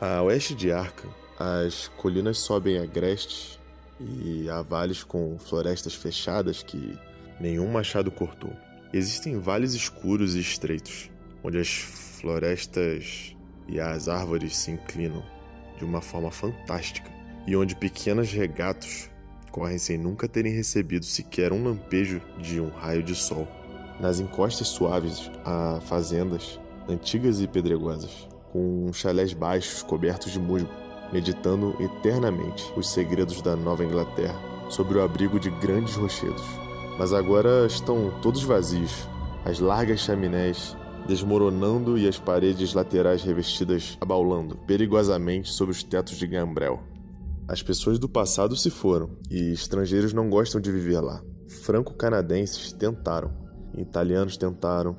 A oeste de Arkham, as colinas sobem agrestes e há vales com florestas fechadas que nenhum machado cortou. Existem vales escuros e estreitos, onde as florestas e as árvores se inclinam de uma forma fantástica, e onde pequenos regatos correm sem nunca terem recebido sequer um lampejo de um raio de sol. Nas encostas suaves há fazendas antigas e pedregosas, com chalés baixos cobertos de musgo, meditando eternamente os segredos da Nova Inglaterra, sob o abrigo de grandes rochedos. Mas agora estão todos vazios, as largas chaminés desmoronando e as paredes laterais revestidas abaulando perigosamente sob os tetos de gambrel. As pessoas do passado se foram, e estrangeiros não gostam de viver lá. Franco-canadenses tentaram, italianos tentaram,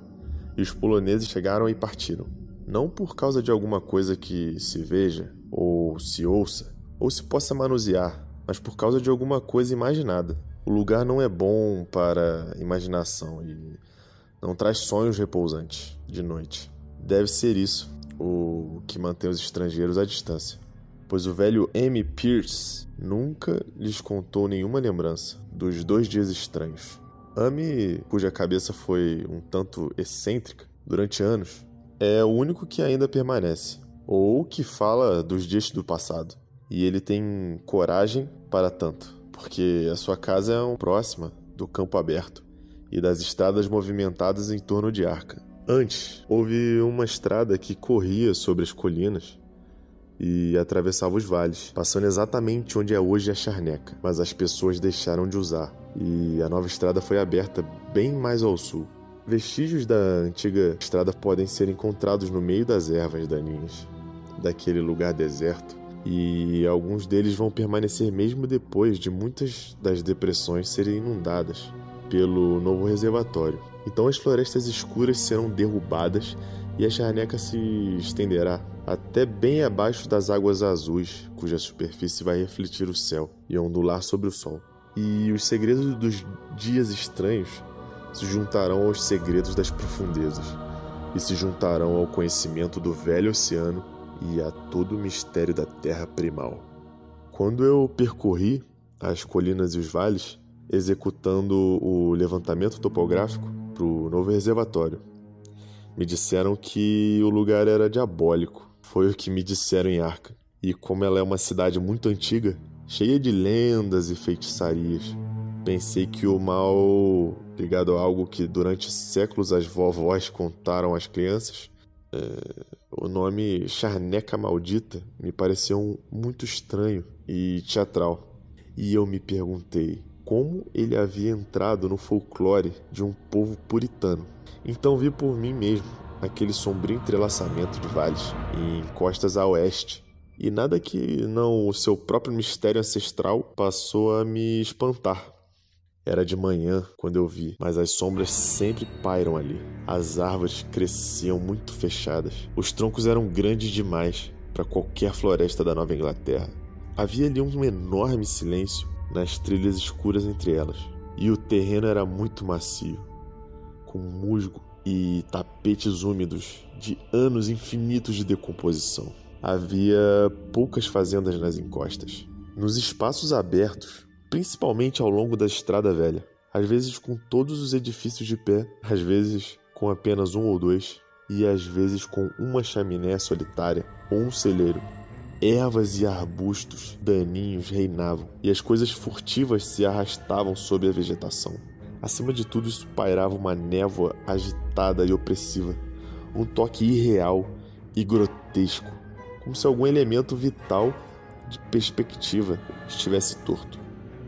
e os poloneses chegaram e partiram. Não por causa de alguma coisa que se veja, ou se ouça, ou se possa manusear, mas por causa de alguma coisa imaginada. O lugar não é bom para imaginação e não traz sonhos repousantes de noite. Deve ser isso o que mantém os estrangeiros à distância, pois o velho M. Pierce nunca lhes contou nenhuma lembrança dos 2 dias estranhos. Amy, cuja cabeça foi um tanto excêntrica durante anos, é o único que ainda permanece, ou que fala dos dias do passado. E ele tem coragem para tanto, porque a sua casa é próxima do campo aberto e das estradas movimentadas em torno de Arkham. Antes, houve uma estrada que corria sobre as colinas e atravessava os vales, passando exatamente onde é hoje a charneca, mas as pessoas deixaram de usar, e a nova estrada foi aberta bem mais ao sul. Vestígios da antiga estrada podem ser encontrados no meio das ervas daninhas daquele lugar deserto, e alguns deles vão permanecer mesmo depois de muitas das depressões serem inundadas pelo novo reservatório. Então as florestas escuras serão derrubadas e a charneca se estenderá até bem abaixo das águas azuis, cuja superfície vai refletir o céu e ondular sobre o sol. E os segredos dos dias estranhos se juntarão aos segredos das profundezas, e se juntarão ao conhecimento do velho oceano e a todo o mistério da terra primal. Quando eu percorri as colinas e os vales, executando o levantamento topográfico para o novo reservatório, me disseram que o lugar era diabólico. Foi o que me disseram em Arkham. E como ela é uma cidade muito antiga, cheia de lendas e feitiçarias, pensei que o mal ligado a algo que durante séculos as vovós contaram às crianças, o nome Charneca Maldita me pareceu muito estranho e teatral. E eu me perguntei como ele havia entrado no folclore de um povo puritano. Então vi por mim mesmo aquele sombrio entrelaçamento de vales e encostas a oeste, e nada que não o seu próprio mistério ancestral passou a me espantar. Era de manhã quando eu vi, mas as sombras sempre pairam ali. As árvores cresciam muito fechadas. Os troncos eram grandes demais para qualquer floresta da Nova Inglaterra. Havia ali um enorme silêncio nas trilhas escuras entre elas, e o terreno era muito macio, com musgo e tapetes úmidos de anos infinitos de decomposição. Havia poucas fazendas nas encostas. Nos espaços abertos, principalmente ao longo da estrada velha, às vezes com todos os edifícios de pé, às vezes com apenas um ou dois, e às vezes com uma chaminé solitária ou um celeiro. Ervas e arbustos daninhos reinavam, e as coisas furtivas se arrastavam sob a vegetação. Acima de tudo isso pairava uma névoa agitada e opressiva, um toque irreal e grotesco, como se algum elemento vital de perspectiva estivesse torto.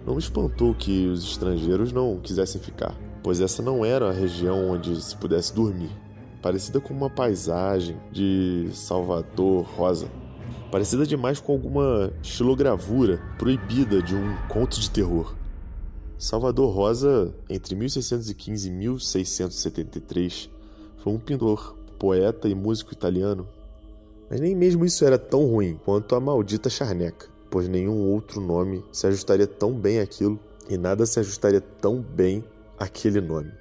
Não me espantou que os estrangeiros não quisessem ficar, pois essa não era a região onde se pudesse dormir. Parecida com uma paisagem de Salvador Rosa, parecida demais com alguma estilogravura proibida de um conto de terror. Salvador Rosa, entre 1615 e 1673, foi um pintor, poeta e músico italiano. Mas nem mesmo isso era tão ruim quanto a maldita charneca, pois nenhum outro nome se ajustaria tão bem àquilo, e nada se ajustaria tão bem àquele nome.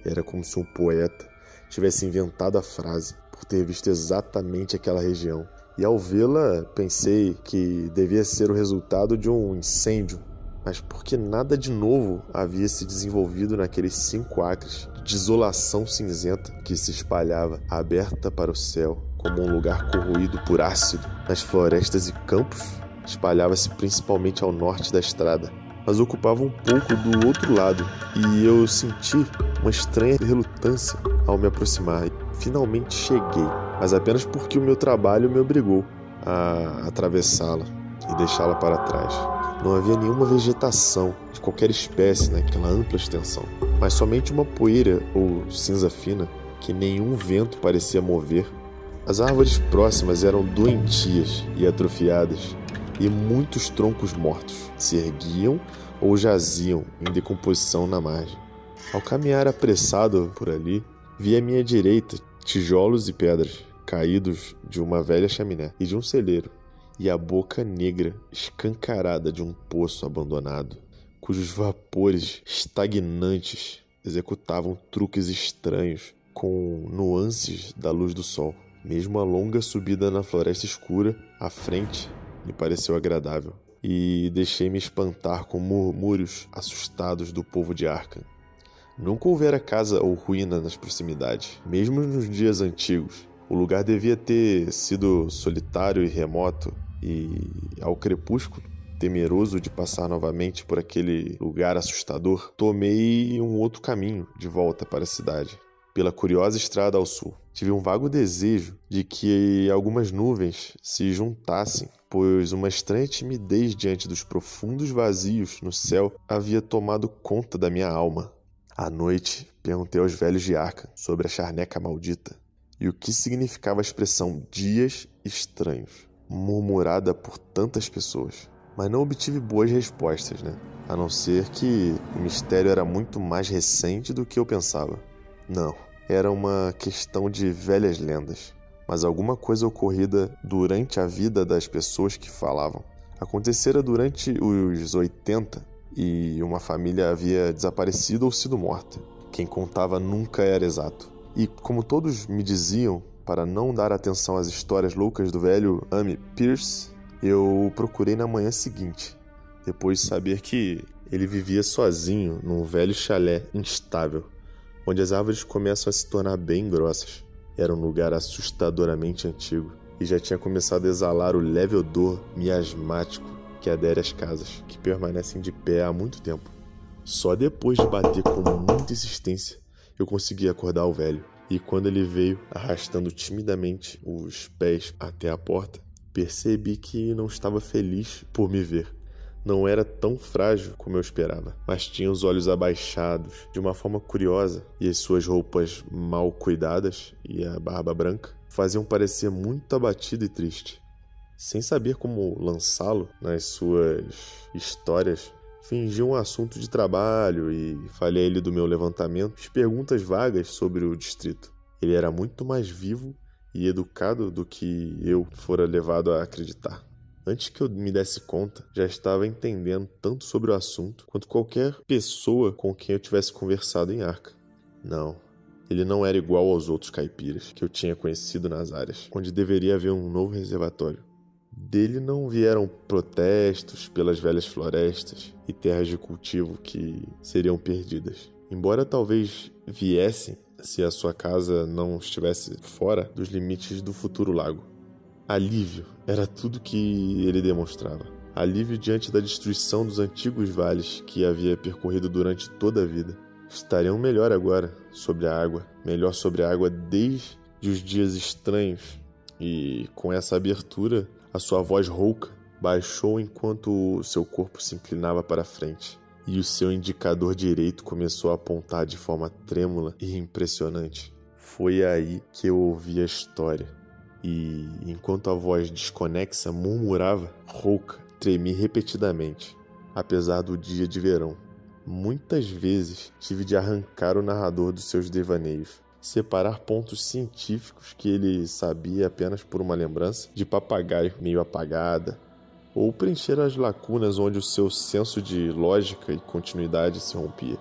Era como se um poeta tivesse inventado a frase por ter visto exatamente aquela região E ao vê-la, pensei que devia ser o resultado de um incêndio, mas porque nada de novo havia se desenvolvido naqueles 5 acres de desolação cinzenta que se espalhava, aberta para o céu, como um lugar corroído por ácido. Nas florestas e campos, espalhava-se principalmente ao norte da estrada, mas ocupava um pouco do outro lado, e eu senti uma estranha relutância ao me aproximar. Finalmente cheguei, mas apenas porque o meu trabalho me obrigou a atravessá-la e deixá-la para trás. Não havia nenhuma vegetação de qualquer espécie naquela ampla extensão, mas somente uma poeira ou cinza fina que nenhum vento parecia mover. As árvores próximas eram doentias e atrofiadas, e muitos troncos mortos se erguiam ou jaziam em decomposição na margem. Ao caminhar apressado por ali, vi à minha direita tijolos e pedras caídos de uma velha chaminé e de um celeiro, e a boca negra escancarada de um poço abandonado, cujos vapores estagnantes executavam truques estranhos com nuances da luz do sol. Mesmo a longa subida na floresta escura, à frente, me pareceu agradável, e deixei-me espantar com murmúrios assustados do povo de Arkham. Nunca houvera casa ou ruína nas proximidades, mesmo nos dias antigos. O lugar devia ter sido solitário e remoto, e ao crepúsculo, temeroso de passar novamente por aquele lugar assustador, tomei um outro caminho de volta para a cidade, pela curiosa estrada ao sul. Tive um vago desejo de que algumas nuvens se juntassem, pois uma estranha timidez diante dos profundos vazios no céu havia tomado conta da minha alma. À noite, perguntei aos velhos de Arkham sobre a charneca maldita e o que significava a expressão dias estranhos, murmurada por tantas pessoas. Mas não obtive boas respostas, A não ser que o mistério era muito mais recente do que eu pensava. Não, era uma questão de velhas lendas, mas alguma coisa ocorrida durante a vida das pessoas que falavam. Acontecera durante os 80 e uma família havia desaparecido ou sido morta. Quem contava nunca era exato. E como todos me diziam, para não dar atenção às histórias loucas do velho Amy Pierce, eu o procurei na manhã seguinte, depois de saber que ele vivia sozinho num velho chalé instável, onde as árvores começam a se tornar bem grossas. Era um lugar assustadoramente antigo e já tinha começado a exalar o leve odor miasmático que adere às casas, que permanecem de pé há muito tempo. Só depois de bater com muita insistência, eu consegui acordar o velho, e quando ele veio arrastando timidamente os pés até a porta, percebi que não estava feliz por me ver. Não era tão frágil como eu esperava, mas tinha os olhos abaixados de uma forma curiosa, e as suas roupas mal cuidadas e a barba branca faziam parecer muito abatido e triste. Sem saber como lançá-lo nas suas histórias, fingi um assunto de trabalho e falei a ele do meu levantamento e perguntas vagas sobre o distrito. Ele era muito mais vivo e educado do que eu fora levado a acreditar. Antes que eu me desse conta, já estava entendendo tanto sobre o assunto quanto qualquer pessoa com quem eu tivesse conversado em Arkham. Não, ele não era igual aos outros caipiras que eu tinha conhecido nas áreas, onde deveria haver um novo reservatório. Dele não vieram protestos pelas velhas florestas e terras de cultivo que seriam perdidas. Embora talvez viessem se a sua casa não estivesse fora dos limites do futuro lago. Alívio era tudo que ele demonstrava. Alívio diante da destruição dos antigos vales que havia percorrido durante toda a vida. Estariam melhor agora sobre a água, melhor sobre a água desde os dias estranhos. E com essa abertura, a sua voz rouca baixou enquanto seu corpo se inclinava para frente, e o seu indicador direito começou a apontar de forma trêmula e impressionante. Foi aí que eu ouvi a história, e enquanto a voz desconexa murmurava, rouca, tremi repetidamente, apesar do dia de verão. Muitas vezes tive de arrancar o narrador dos seus devaneios, separar pontos científicos que ele sabia apenas por uma lembrança de papagaio meio apagada, ou preencher as lacunas onde o seu senso de lógica e continuidade se rompia.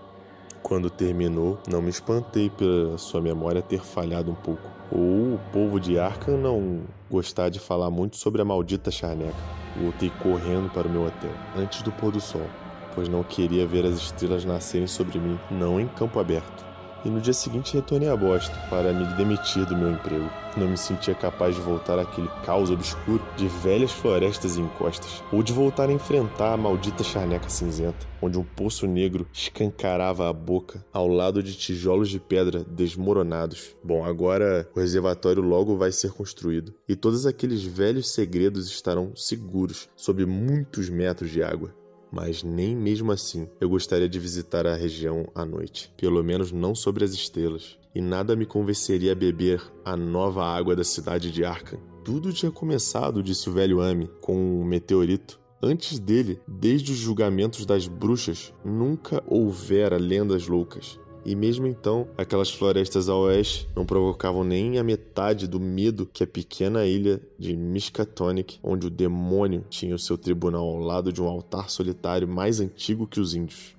Quando terminou, não me espantei pela sua memória ter falhado um pouco, ou o povo de Arkham não gostar de falar muito sobre a maldita charneca. Voltei correndo para o meu hotel, antes do pôr do sol, pois não queria ver as estrelas nascerem sobre mim, não em campo aberto. E no dia seguinte retornei a Boston para me demitir do meu emprego. Não me sentia capaz de voltar àquele caos obscuro de velhas florestas e encostas, ou de voltar a enfrentar a maldita charneca cinzenta, onde um poço negro escancarava a boca ao lado de tijolos de pedra desmoronados. Bom, agora o reservatório logo vai ser construído, e todos aqueles velhos segredos estarão seguros sob muitos metros de água. Mas nem mesmo assim eu gostaria de visitar a região à noite, pelo menos não sobre as estrelas. E nada me convenceria a beber a nova água da cidade de Arkham. Tudo tinha começado, disse o velho Amy, com um meteorito. Antes dele, desde os julgamentos das bruxas, nunca houvera lendas loucas. E mesmo então, aquelas florestas a oeste não provocavam nem a metade do medo que a pequena ilha de Miskatonic, onde o demônio tinha o seu tribunal ao lado de um altar solitário mais antigo que os índios.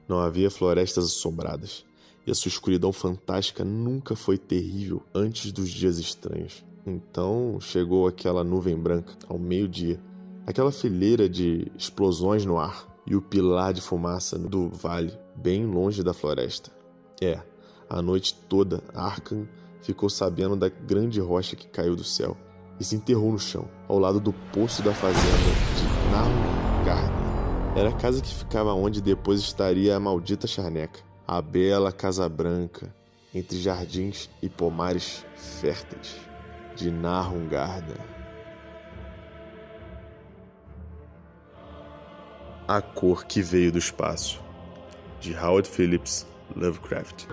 Não havia florestas assombradas, e a sua escuridão fantástica nunca foi terrível antes dos dias estranhos. Então chegou aquela nuvem branca, ao meio-dia, aquela fileira de explosões no ar, e o pilar de fumaça do vale, bem longe da floresta. A noite toda, Arkham ficou sabendo da grande rocha que caiu do céu e se enterrou no chão, ao lado do poço da fazenda de Narn Garden. Era a casa que ficava onde depois estaria a maldita charneca, a bela Casa Branca, entre jardins e pomares férteis de Narn Garden. A Cor que Veio do Espaço, de Howard Phillips Lovecraft.